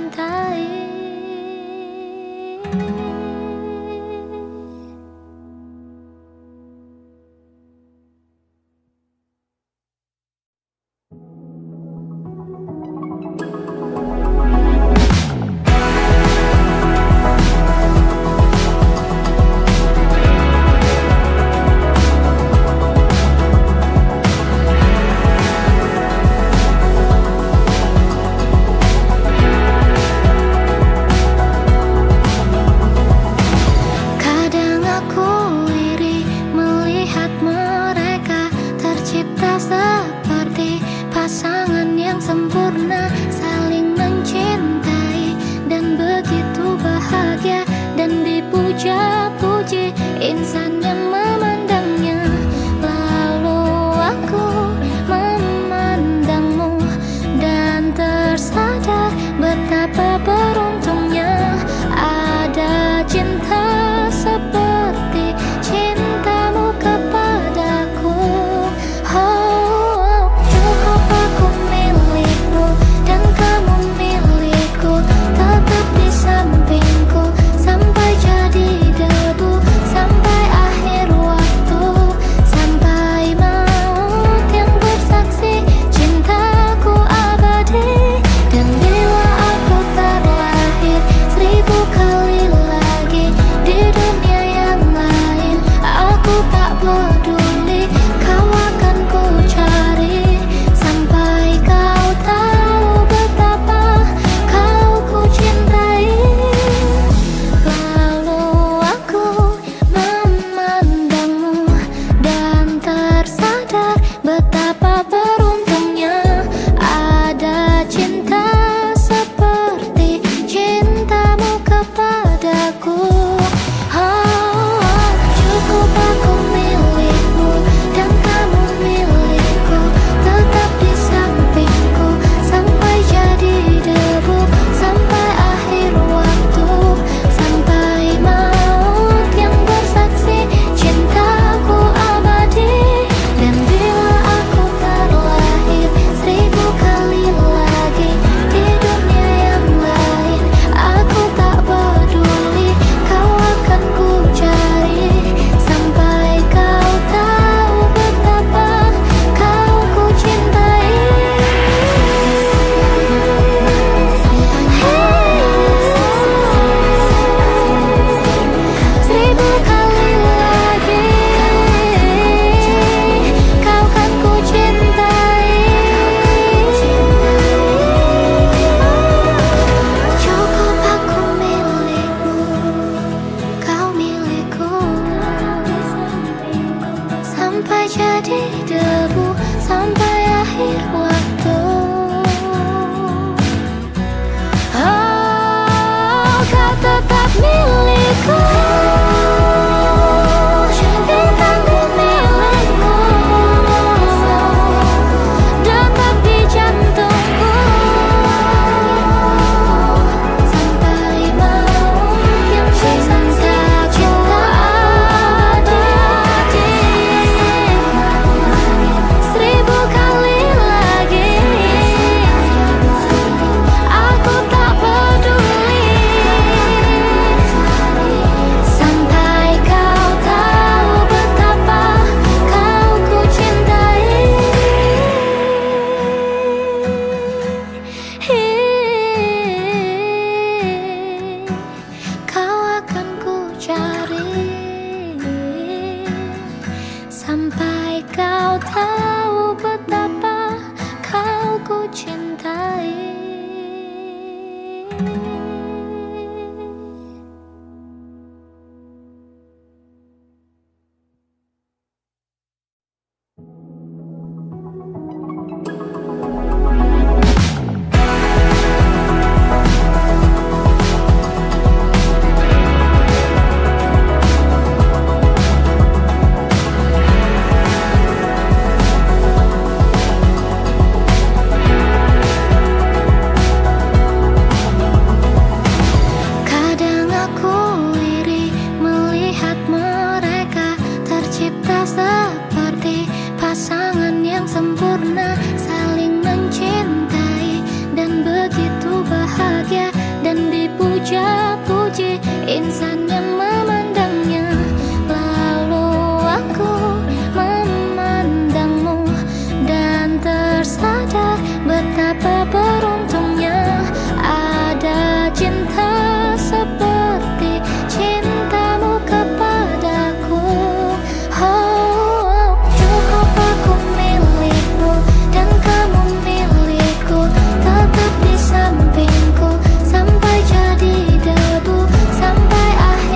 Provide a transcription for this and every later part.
cintai. insan yang memandangnya. Lalu aku memandangmu dan tersadar betapa beruntungnya ada cinta seperti cintamu kepadaku. Oh, cukup aku milikmu dan kamu milikku, tetap di sampingku sampai jadi debu, sampai akhir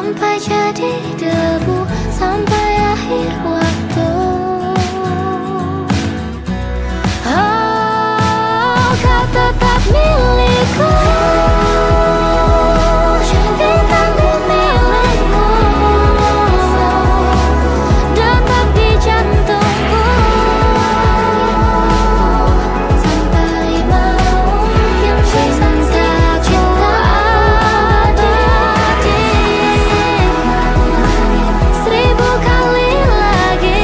sampai jadi debu, sampai akhir waktu. Oh, kau tetap milikku, bintangku milikku, detak di jantungku, sampai malam yang sisa cinta abadi. 1000 kali lagi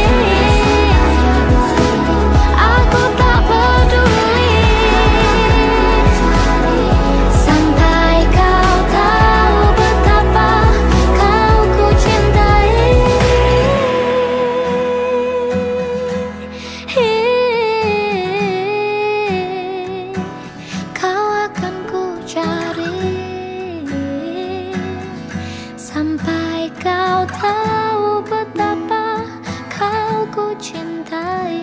aku tak peduli, sampai kau tahu betapa kau ku cintai. Kau akan ku cari sampai kau tahu betapa kau ku cintai.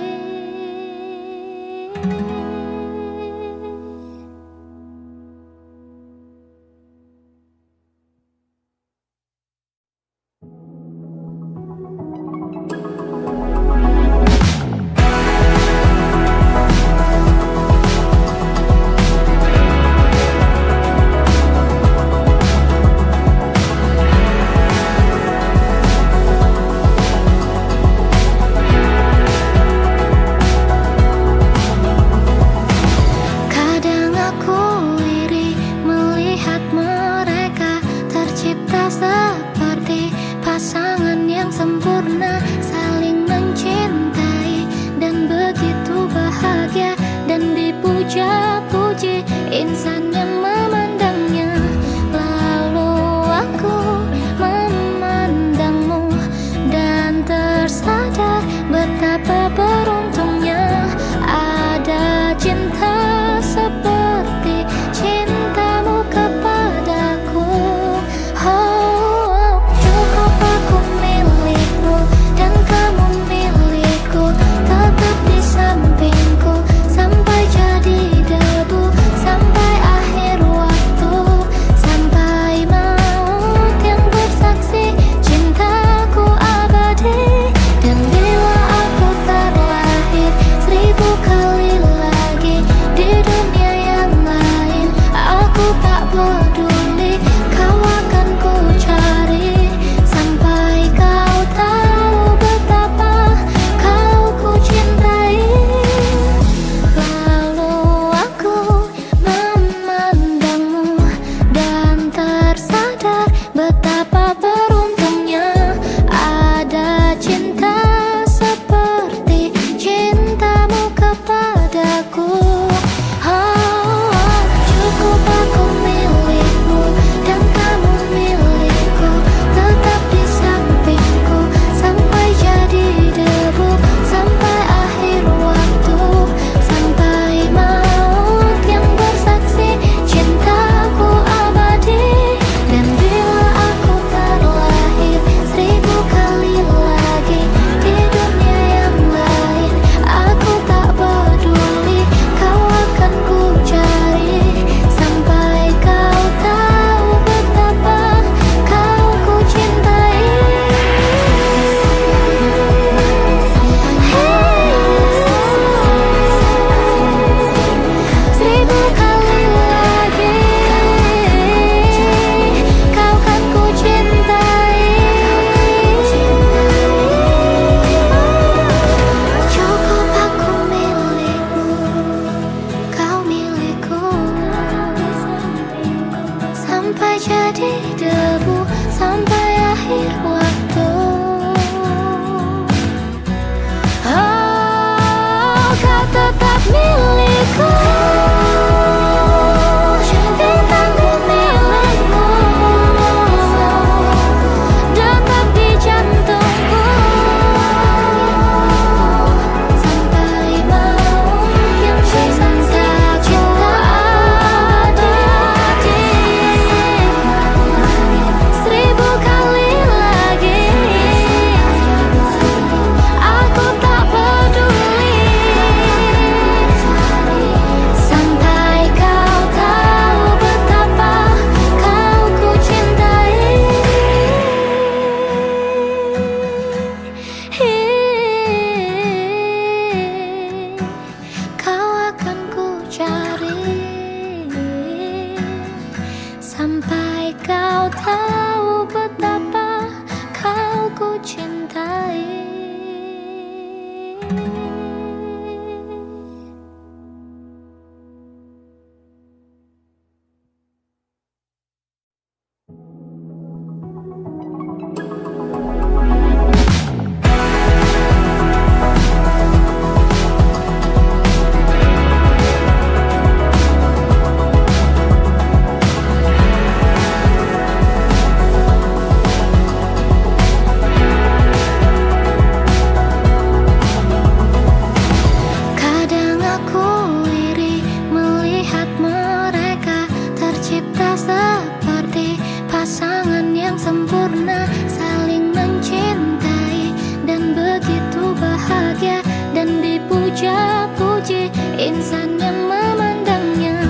pernah saling mencintai dan begitu bahagia dan dipuja-puji insan yang memandangnya.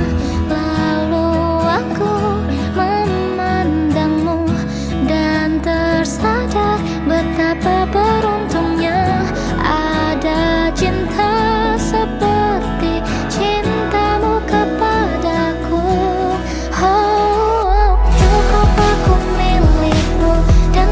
Lalu aku memandangmu dan tersadar betapa beruntungnya ada cinta seperti cintamu kepadaku. Oh, cukup aku milikmu dan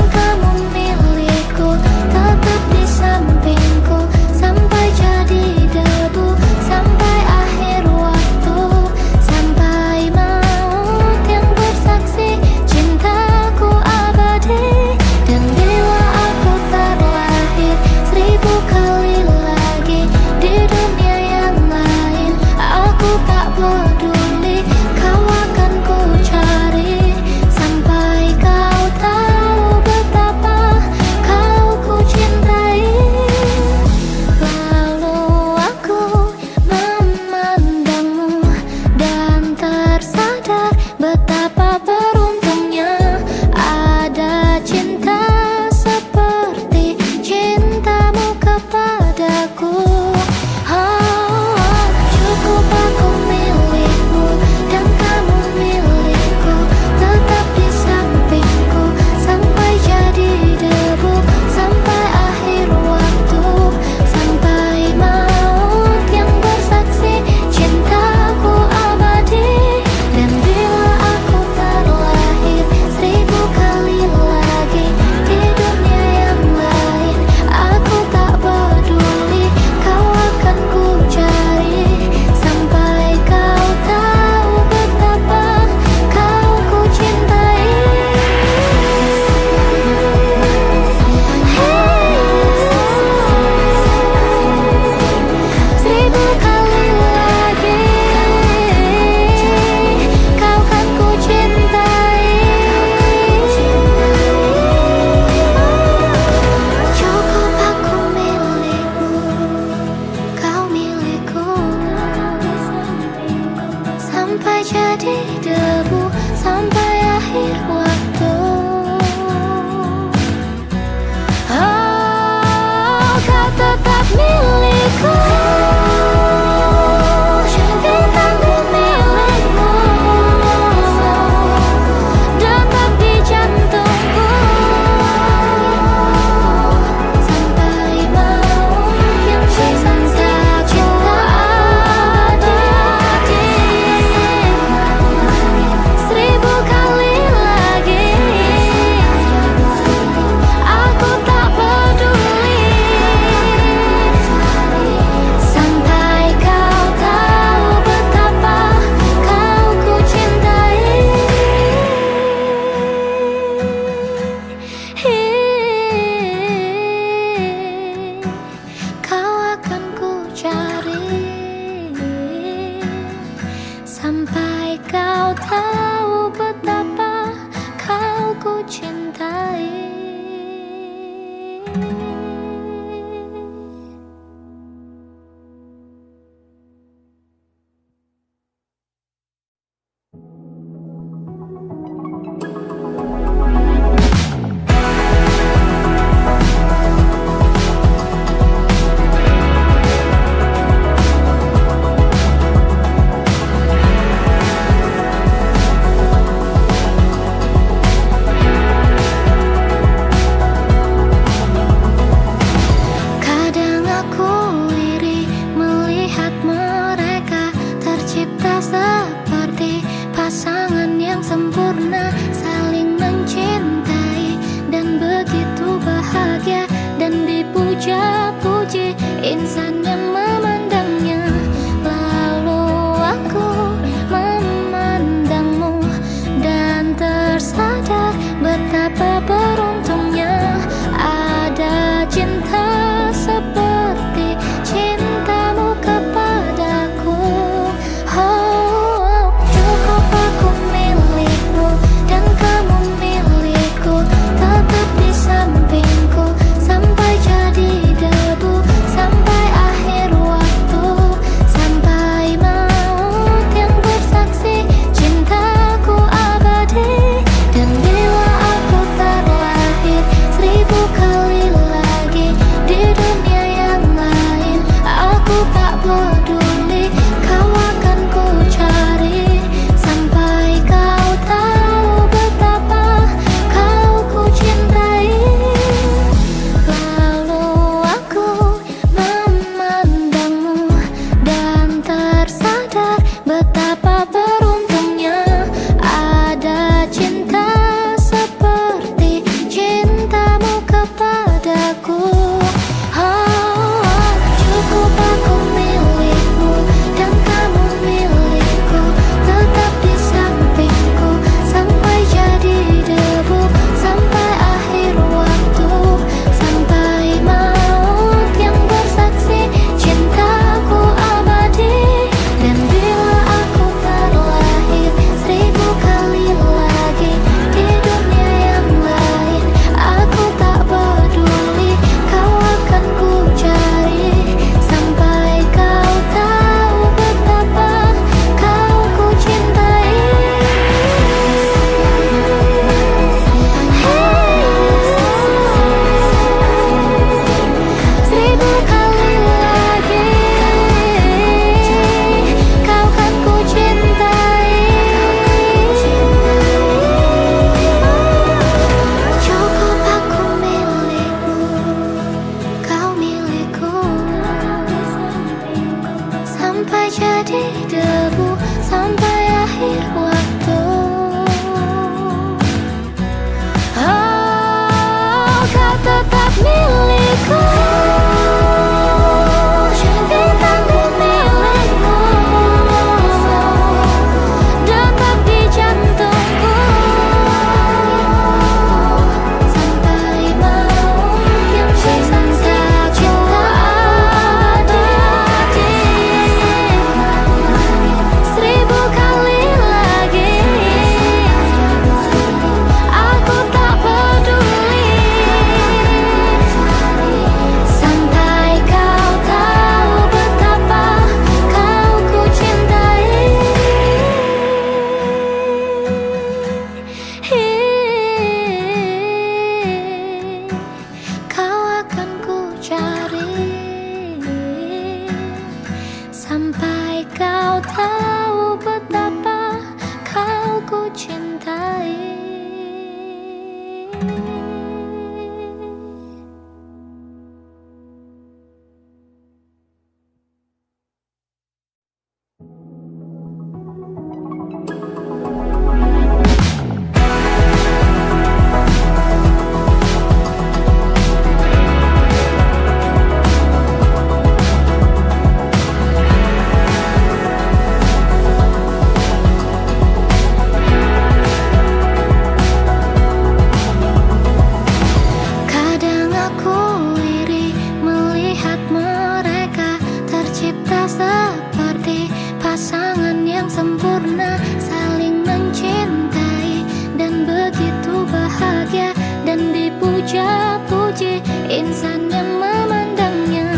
begitu bahagia dan dipuja-puji insan yang memandangnya.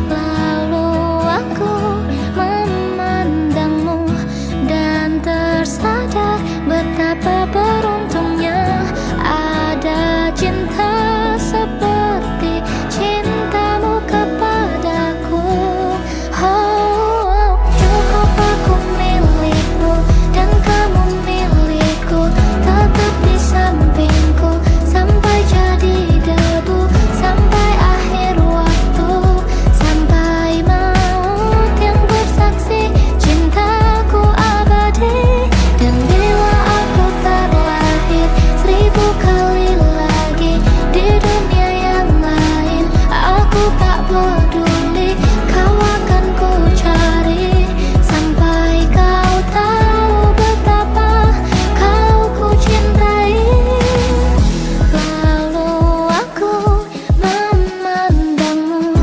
Lalu aku memandangmu dan tersadar betapa beruntungnya ada cinta seperti cintamu kepadaku. Oh, cukup aku milikmu dan kamu milikku, tetap di sampingku sampai jadi debu, sampai akhir waktu, sampai maut yang bersaksi cintaku abadi. Dan bila aku terlahir 1000 kali lagi di dunia yang lain, aku tak peduli, kau akan ku cari sampai kau tahu betapa kau ku cintai. Lalu aku memandangmu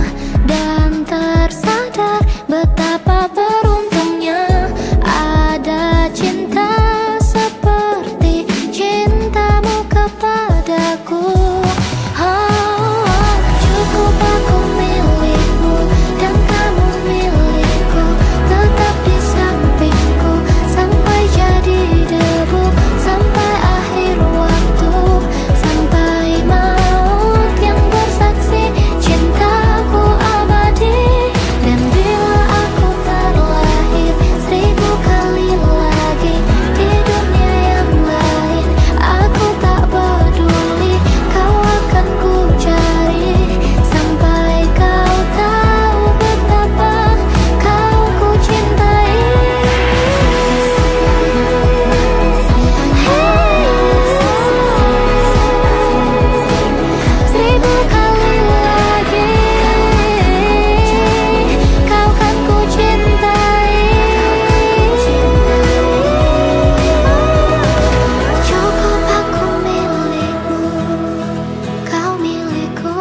dan tersadar betapa beruntungnya ada cinta seperti cintamu kepadaku. Oh, cukup aku milikmu dan kamu milikku, tetap di sampingku sampai jadi debu, sampai akhir waktu, sampai maut yang bersaksi cintaku abadi. Dan bila aku terlahir 1000 kali lagi di dunia yang lain, aku tak peduli, kau akan ku cari sampai kau tahu betapa kau ku cintai. 1000 kali lagi kau kan ku cintai. Cukup aku milikmu, kau milikku,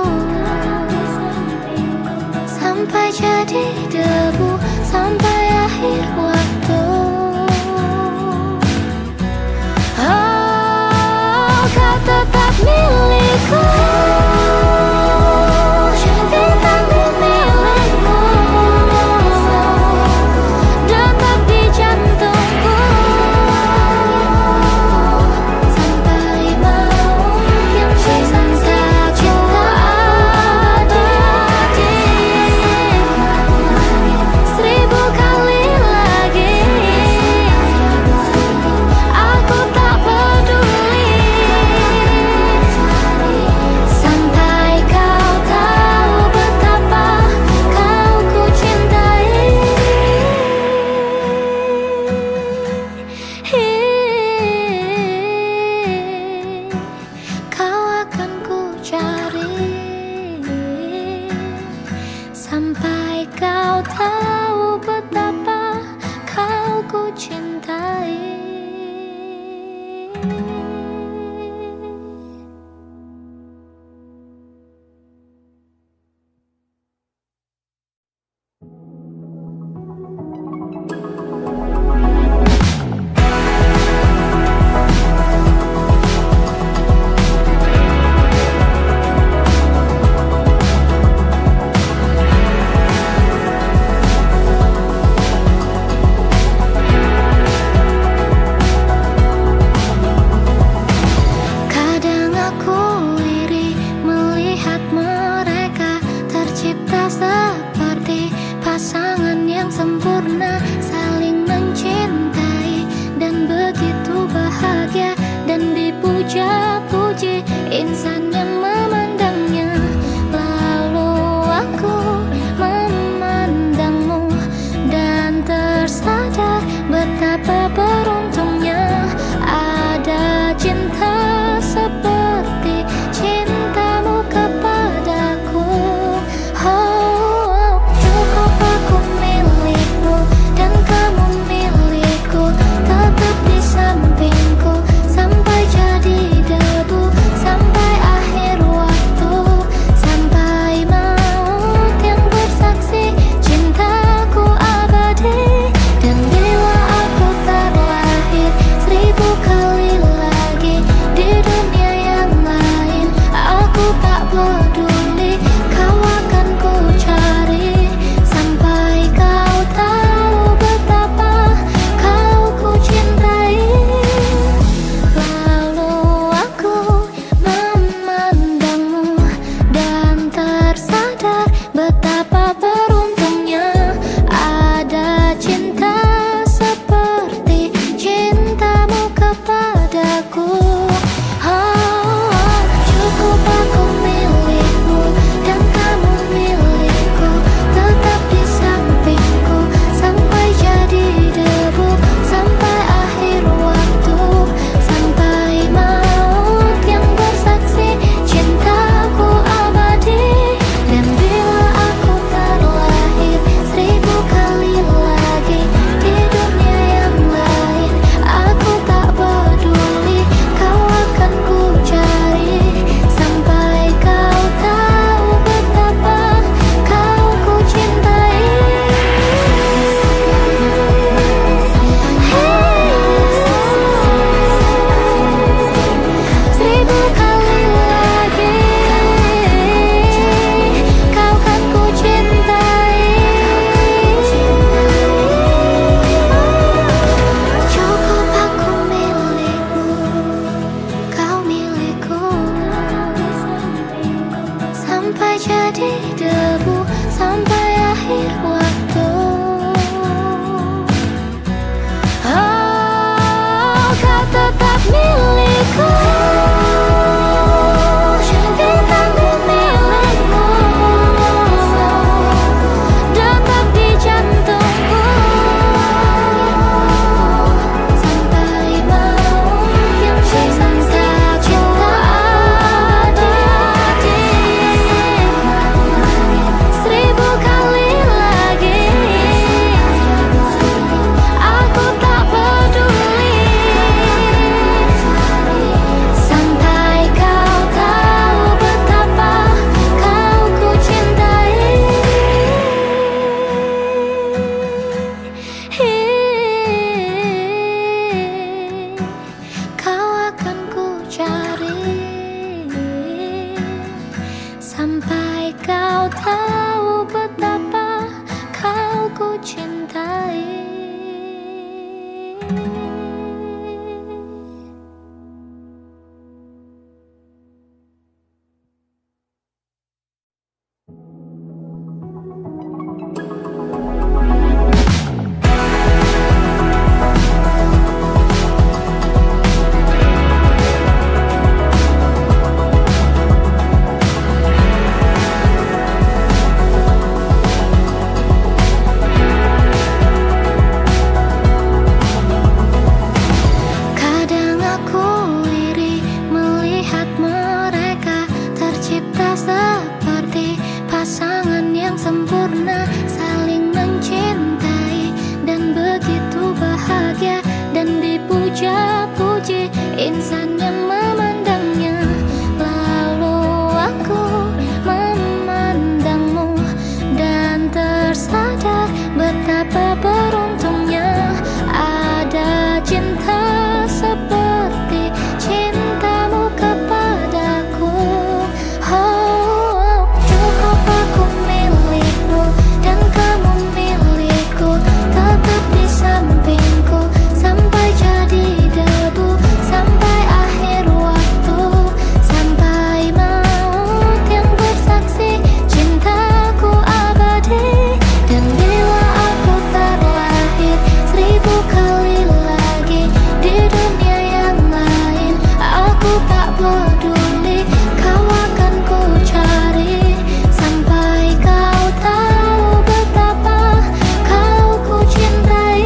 sampai jadi debu, sampai akhir waktu. Oh, kau tetap milikku, bintangku milikku, detak di jantungku, sampai maut yang cinta cinta abadi. 1000 kali lagi aku tak peduli, sampai kau tahu betapa kau ku cintai. Kau akan ku cari sampai kau tahu betapa kau ku cintai. Kadang aku iri melihat mereka tercipta seperti pasangan yang sempurna, saling mencintai dan begitu bahagia dan dipuja-puji insan yang memandangnya. Lalu aku memandangmu dan tersadar betapa beruntungnya ada cinta seperti cintamu kepadaku. Oh, cukup aku milikmu dan kamu milikku, tetap di sampingku sampai jadi debu, sampai akhir jadi debu sampai akhir waktu. Oh, kau tetap milikku. Bintangku milikmu, dekat di jantungku. Sampai maut yang cinta cinta abadi. 1000 kali lagi aku tak peduli. Sampai kau tahu betapa kau ku cintai. Kau akan ku cari sampai kau tahu betapa kau ku cintai. Kadang aku iri melihat mereka tercipta seperti pasangan yang sempurna, saling mencintai dan begitu bahagia dan dipuja-puji insan yang memandangnya. Lalu aku memandangmu dan tersadar betapa beruntungnya ada cinta seperti cintamu kepadaku. Oh, cukup aku milikmu dan kamu milikku, tetap di sampingku sampai jadi debu sampai akhir waktu. Sampai maut yang bersaksi cintaku abadi. Dan bila aku terlahir 1000 kali lagi di dunia yang lain, aku tak peduli. Kau akan ku cari sampai kau tahu betapa kau ku cintai.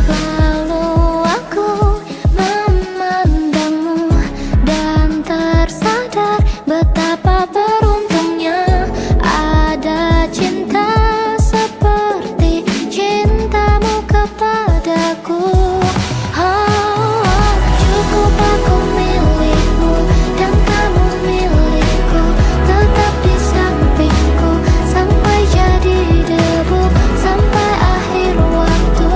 Lalu aku memandangmu dan tersadar betapa beruntungnya ada cinta seperti cintamu kepadaku. Oh, cukup aku milikmu dan kamu milikku, tetap di sampingku sampai jadi debu sampai akhir waktu.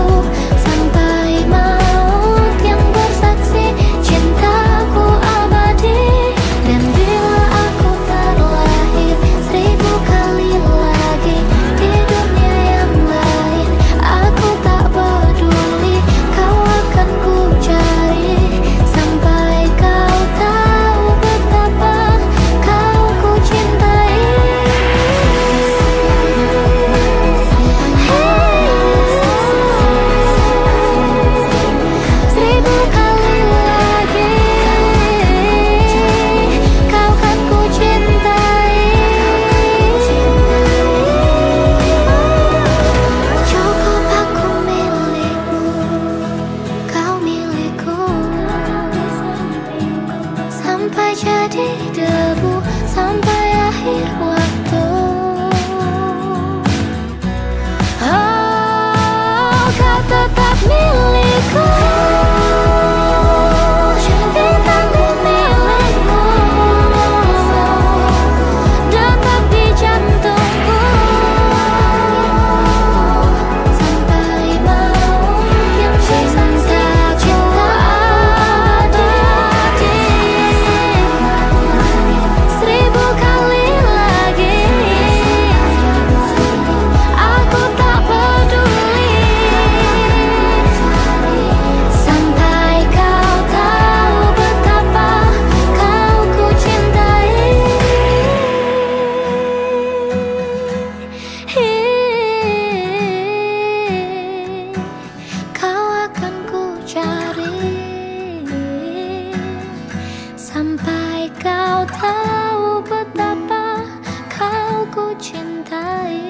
Sampai maut yang bersaksi cintaku abadi. Dan bila aku terlahir 1000 kali lagi di dunia yang lain, aku tak peduli. Kau akan ku cari sampai kau tahu betapa kau ku cintai. 1000 kali lagi kau kan ku cintai. Cukup aku milikmu, kau milikku, sampai jadi debu sampai akhir waktu. Oh, kau tetap milikku. Bintangku milikmu, dekat di jantungku. Sampai maut yang cinta cinta abadi. 1000 Sampai kau tahu betapa kau ku cintai.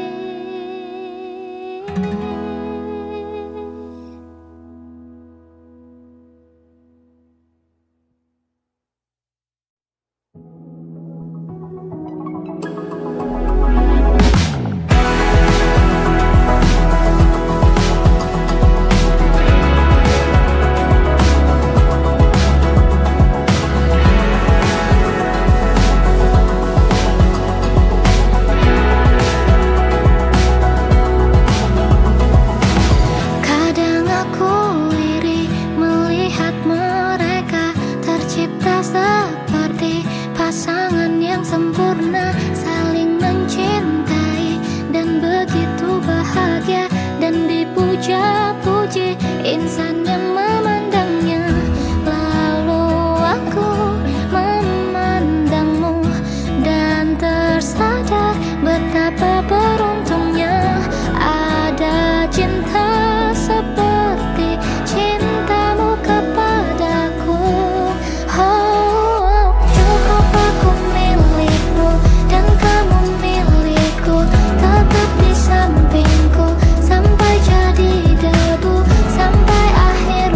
Kadang aku iri melihat mereka tercipta seperti pasangan yang sempurna, saling mencintai dan begitu bahagia dan dipuja-puji insan yang memandangnya. Lalu aku memandangmu dan tersadar betapa beruntungnya ada cinta seperti cintamu kepadaku. Oh, cukup aku milikmu dan kamu milikku, tetap di sampingku sampai jadi debu, sampai akhir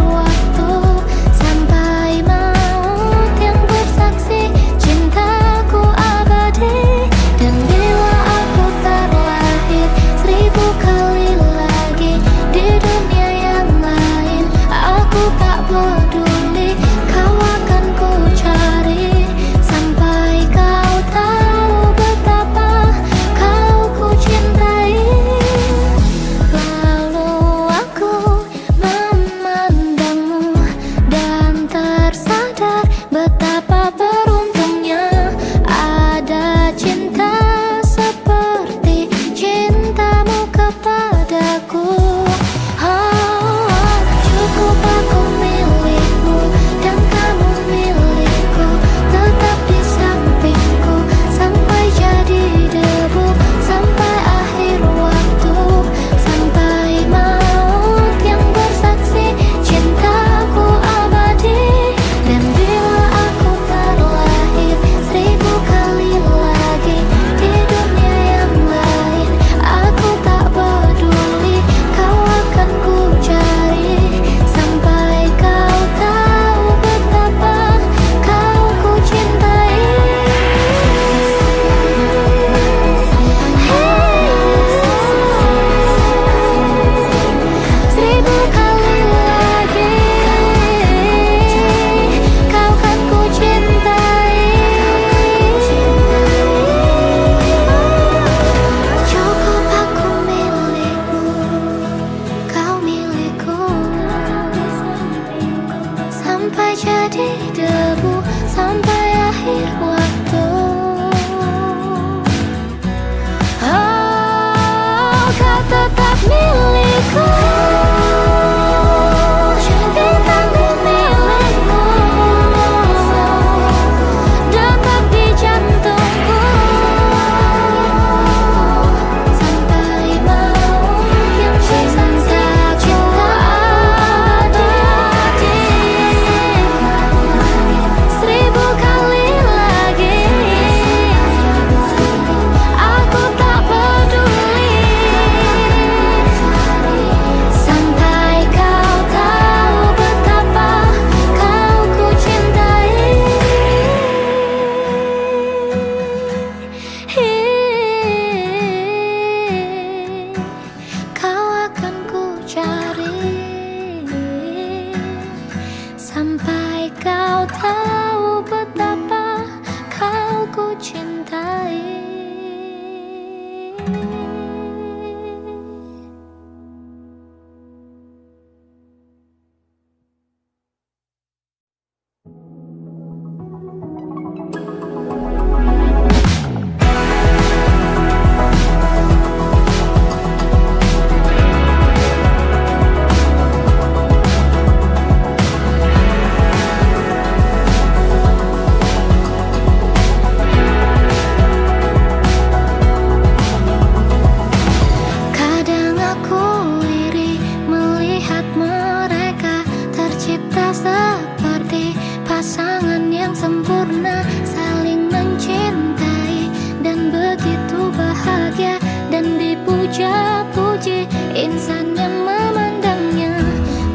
dipuja-puji insan yang memandangnya.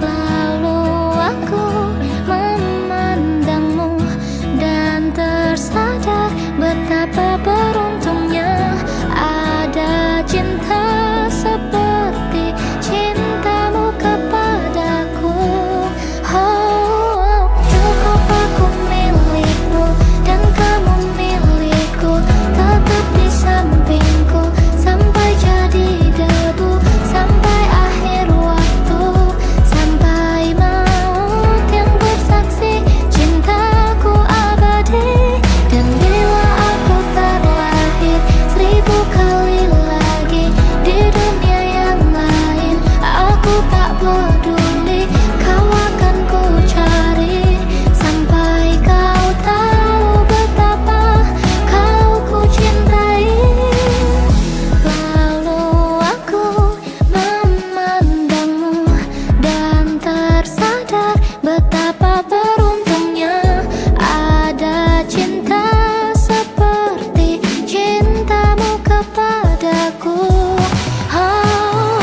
Lalu aku memandangmu dan tersadar betapa beruntungnya ada cinta seperti cintamu kepadaku. Oh, cukup aku milikmu dan kamu milikku, tetap di sampingku sampai jadi debu, sampai akhir waktu, sampai maut yang bersaksi cintaku abadi. Dan bila aku terlahir 1000 kali lagi di dunia yang lain, aku tak peduli, kau akan ku cari sampai kau tahu betapa kau ku cintai. Lalu aku memandangmu dan tersadar betapa beruntungnya ada cinta seperti cintamu kepadaku. Oh,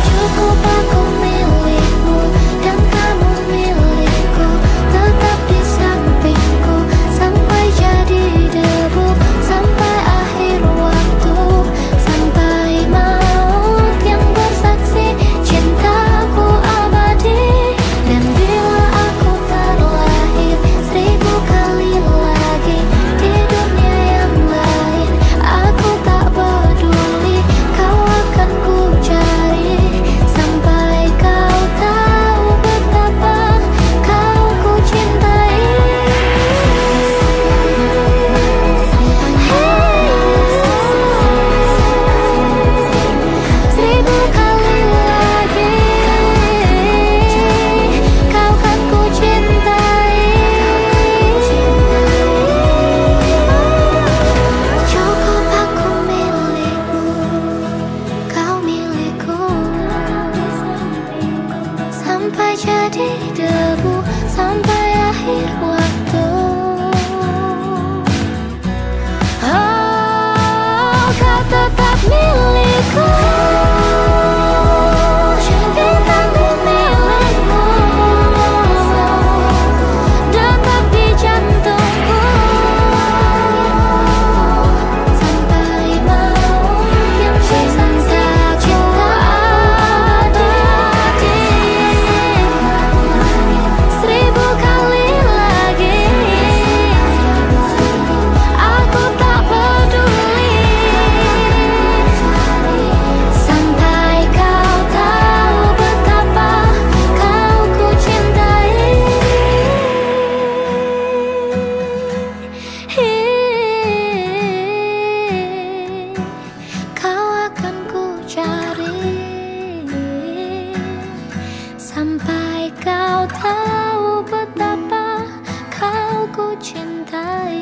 cukup aku milikmu dan kamu milikku, tetap di sampingku sampai jadi debu, sampai akhir waktu, sampai maut yang bersaksi cintaku abadi. Dan bila aku terlahir 1000 kali lagi di dunia yang lain, aku tak peduli, kau akan ku cari sampai kau tahu betapa kau ku cintai. 1000 kali lagi kau kan ku cintai. Cukup aku milikmu, kau milikku, sampai jadi debu, sampai akhir waktu. Oh, kau tetap milikku, cintaku milikmu, detak di jantungku, sampai maut yang cinta cinta abadi. 1000 kali lagi aku tak peduli, sampai kau tahu betapa kau ku cintai. Kau akan ku cari sampai kau tahu betapa kau ku cintai.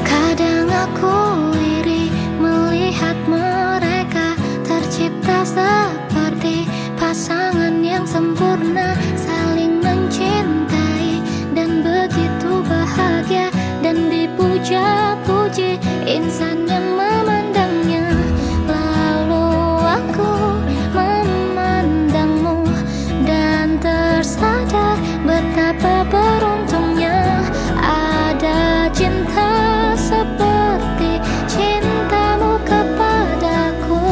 Kadang aku iri melihat mereka tercipta seperti pasangan yang sempurna, saling mencintai dan begitu bahagia dan dipuja-puji insan yang memandangnya. Lalu aku memandangmu dan tersadar betapa beruntungnya ada cinta seperti cintamu kepadaku.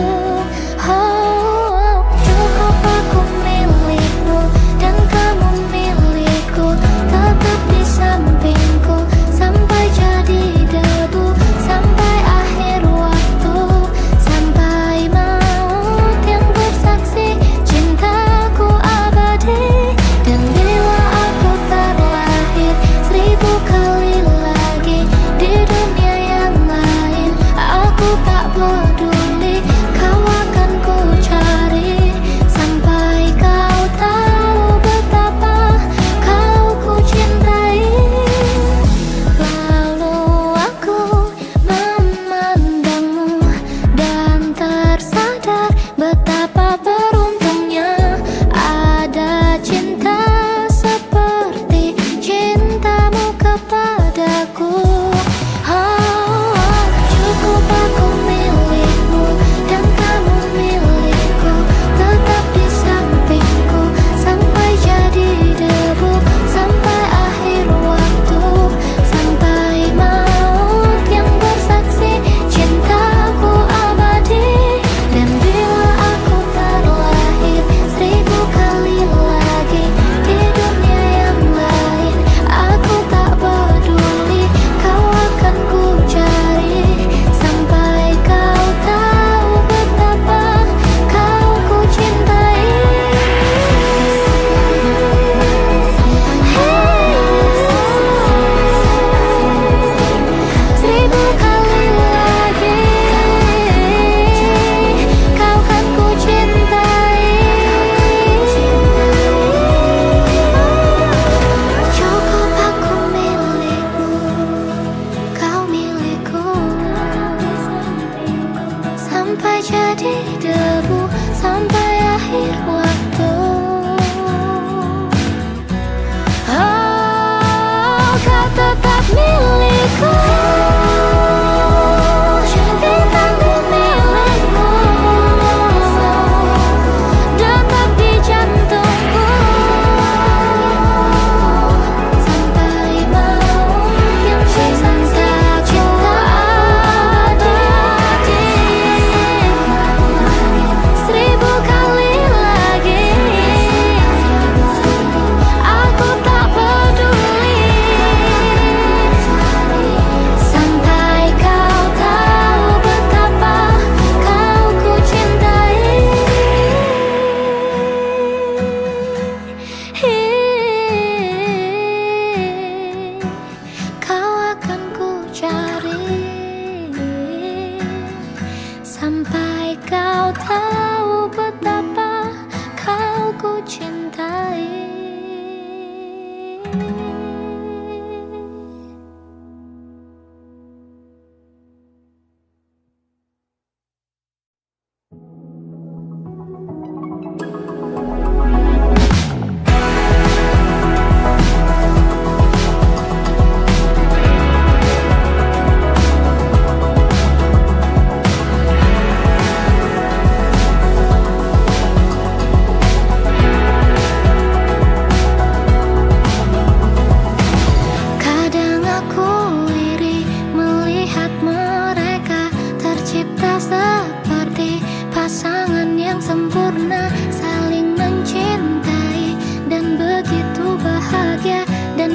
Oh, cukup aku milikmu dan kamu milikku, tetap di sampingku sampai jadi debu, sampai akhir waktu, sampai maut yang bersaksi cintaku abadi. Dan bila aku terlahir 1000 kali lagi di dunia yang lain, aku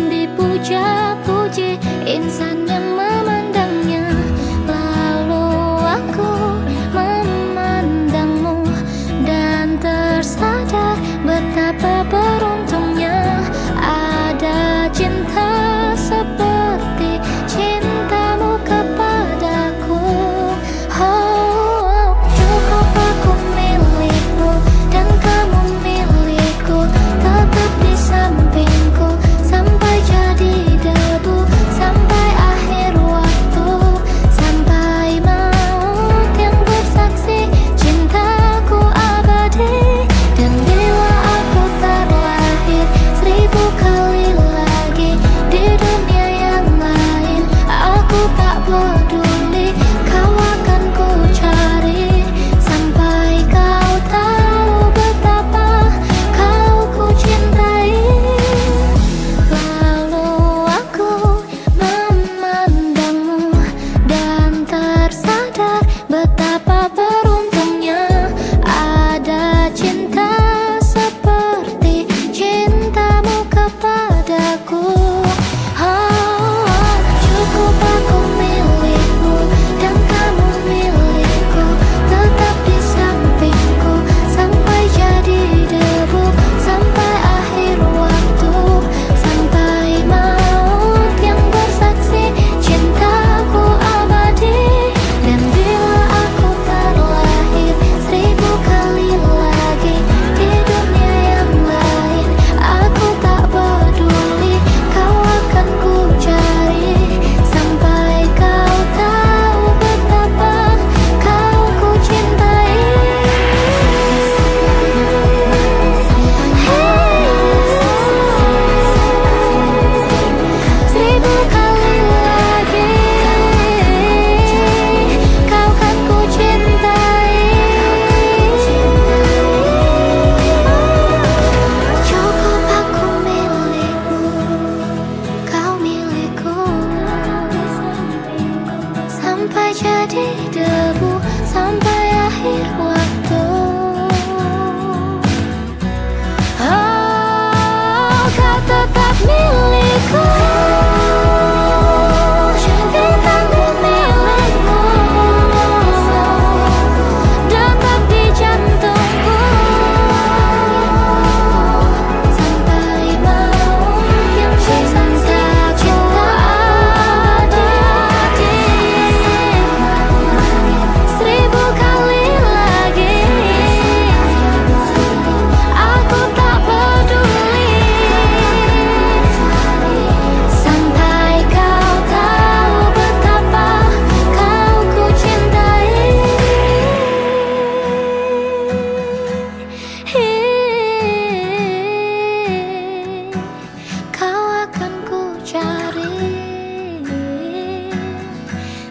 dan dipuja-puji insan yang memandangnya. Lalu aku memandangmu dan tersadar betapa beruntungnya ada cinta seperti cintamu kepadaku. Oh, cukup aku milikmu dan kamu milikku, tetap di sampingku sampai jadi debu, sampai akhir waktu, sampai maut yang bersaksi cintaku abadi. Dan bila aku terlahir 1000 kali lagi di dunia yang lain, aku tak peduli, kau akan ku cari sampai kau tahu betapa kau ku cintai. Lalu aku memandangmu dan tersadar betapa beruntungnya ada cinta seperti cintamu kepadaku. Oh, cukup aku milikmu dan kamu milikku, tetap di sampingku sampai jadi debu, sampai akhir waktu, sampai maut yang bersaksi cintaku abadi. Dan bila aku terlahir 1000 kali lagi di dunia yang lain, aku tak peduli, kau akan ku cari sampai kau tahu betapa kau ku cintai. 1000 kali lagi kau kan ku cintai. Cukup aku milikmu, kau milikku, sampai jadi debu, sampai akhir waktu. Oh, kau tetap milikku, cintaku milikku, detak di jantungku, sampai maut yang cinta cinta abadi. 1000 kali lagi aku tak peduli, sampai kau tahu betapa kau ku cintai. Kau akan ku cari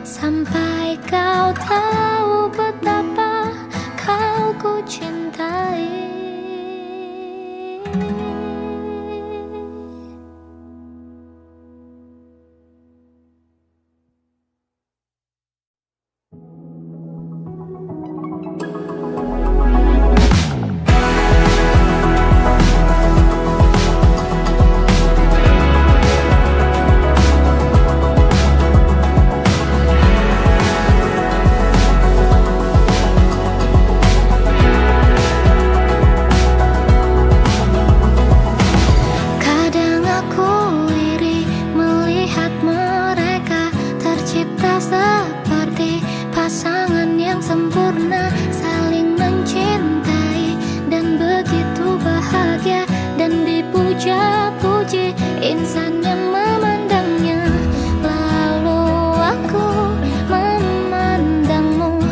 sampai kau tahu betapa kau ku cintai. Kadang aku iri melihat mereka tercipta seperti pasangan yang sempurna, saling mencintai dan begitu bahagia dan dipuja-puji insan yang memandangnya. Lalu aku memandangmu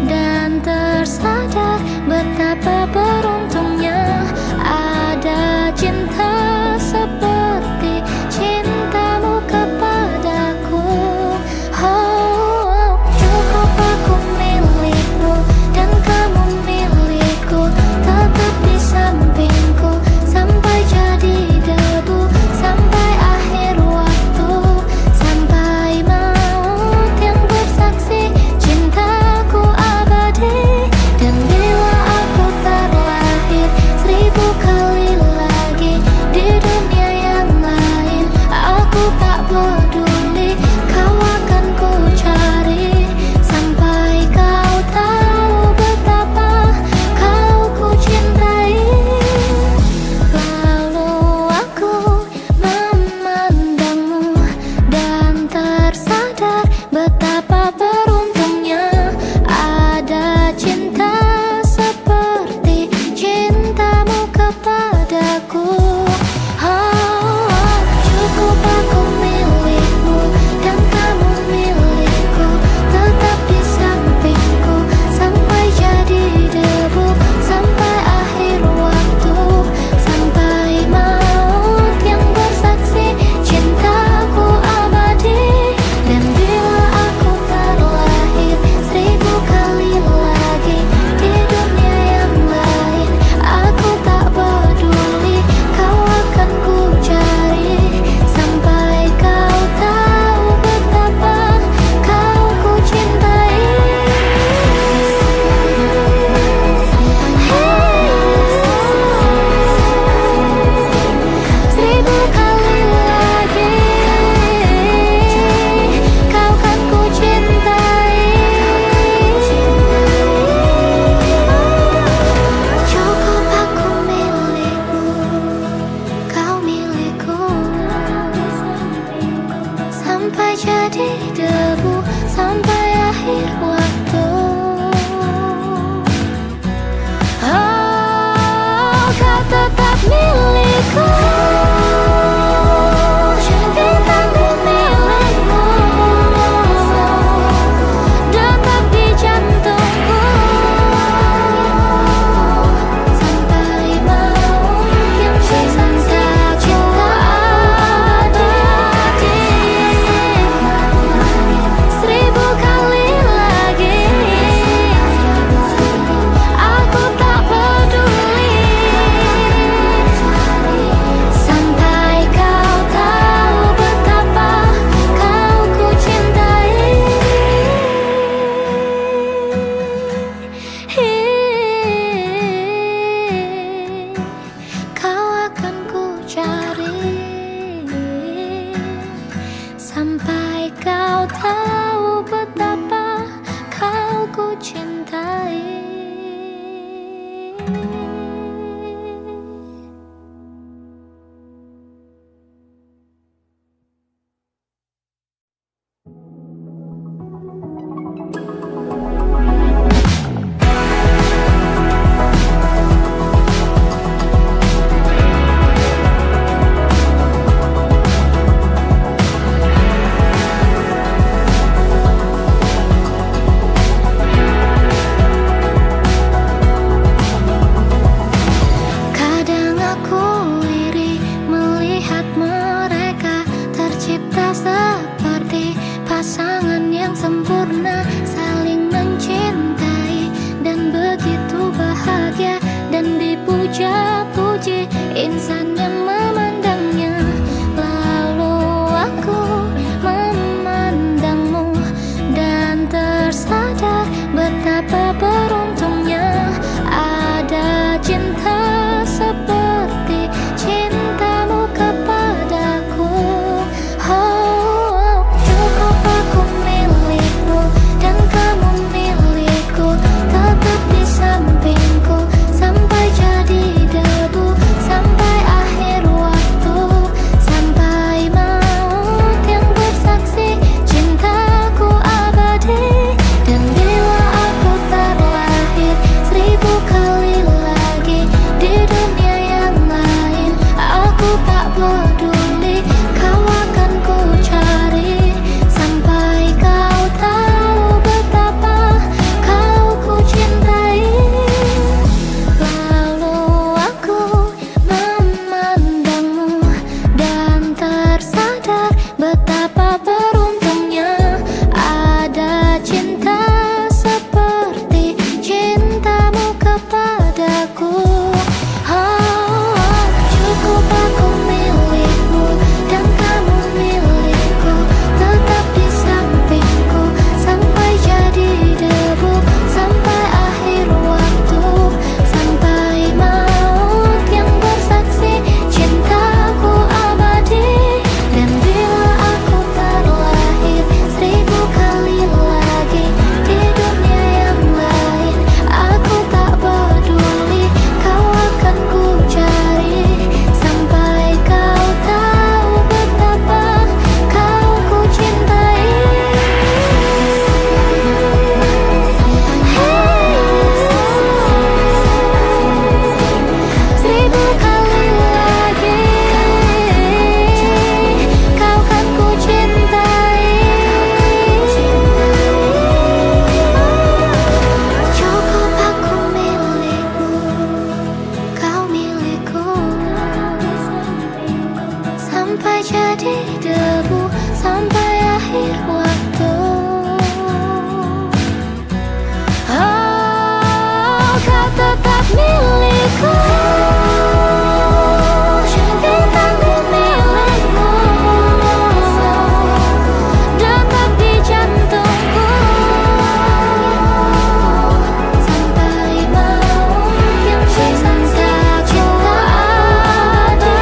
dan tersadar betapa beruntungnya ada cinta seperti cintamu kepadaku. Oh, cukup aku milikmu dan kamu milikku, tetap di sampingku sampai jadi debu, sampai sampai kau tahu betapa kau ku cintai. Pasangan yang sempurna, saling mencintai dan begitu bahagia dan dipuja-puji insan yang memandangnya. Lalu aku memandangmu dan tersadar betapa beruntungnya ada cinta seperti cintamu kepadaku. Sampai jadi debu, sampai akhir waktu. Oh, kau tetap milikku. Bintangku milikku, detak di jantungku. Sampai maut yang sisa cinta abadi.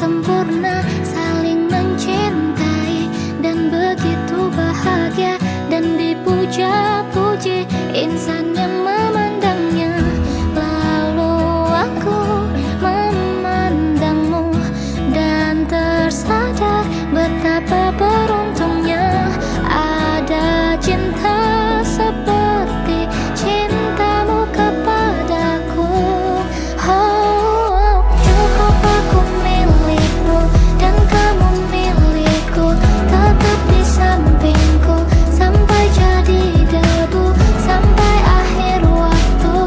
sempurna, saling mencintai dan begitu bahagia dan dipuja-puji insan yang memandangnya. Lalu aku memandangmu dan tersadar betapa beruntungnya ada cinta seperti cintamu kepadaku. Oh, cukup aku milikmu dan kamu milikku, tetap di sampingku sampai jadi debu, sampai akhir waktu,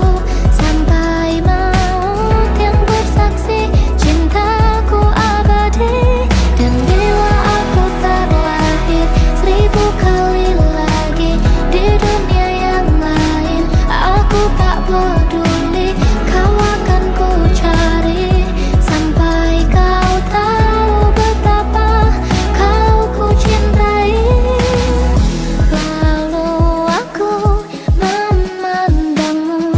sampai maut yang bersaksi cintaku abadi. Dan bila aku terlahir 1000 kali lagi di dunia yang lain, aku tak peduli, kau akan ku cari sampai kau tahu betapa kau ku cintai. Lalu aku memandangmu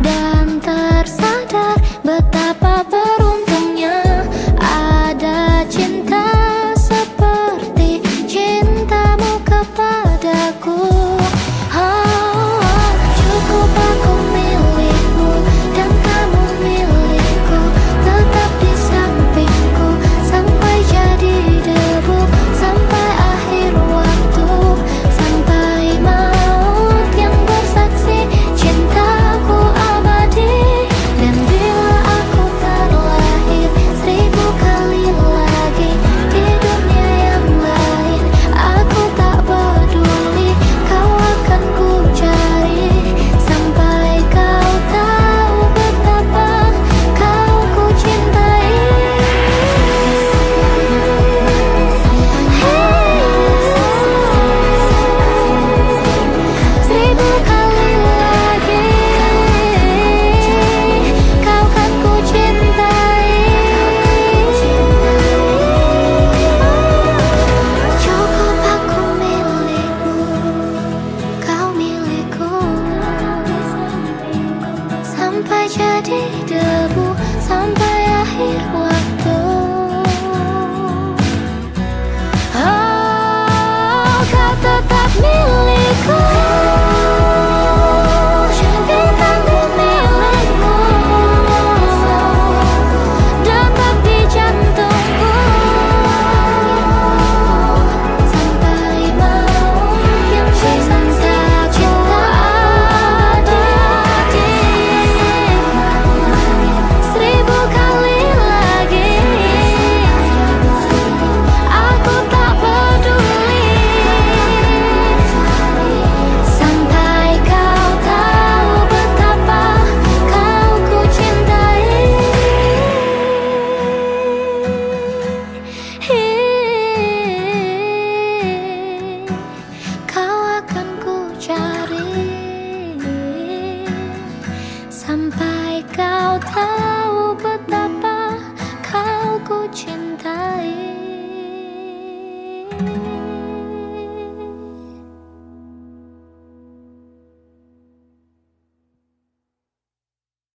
dan tersadar betapa beruntungnya ada cinta seperti cintamu kepadaku. Oh, cukup aku milikmu dan kamu milikku, tetap di sampingku sampai jadi debu, sampai akhir waktu, sampai maut yang bersaksi cintaku abadi. Dan bila aku terlahir 1000 kali lagi di dunia yang lain, aku tak peduli, kau akan ku cari sampai kau tahu betapa kau ku cintai. 1000 kali lagi kau kan ku cintai. Cukup aku milikmu, kau milikku, sampai jadi debu, sampai akhir waktu. Oh, kau tetap milikku, bintangku milikku, detak di jantungku, sampai maut yang cinta cinta abadi. 1000 kali lagi aku tak peduli, sampai kau tahu betapa kau ku cintai. Kau akan ku cari sampai kau tahu betapa kau ku cintai.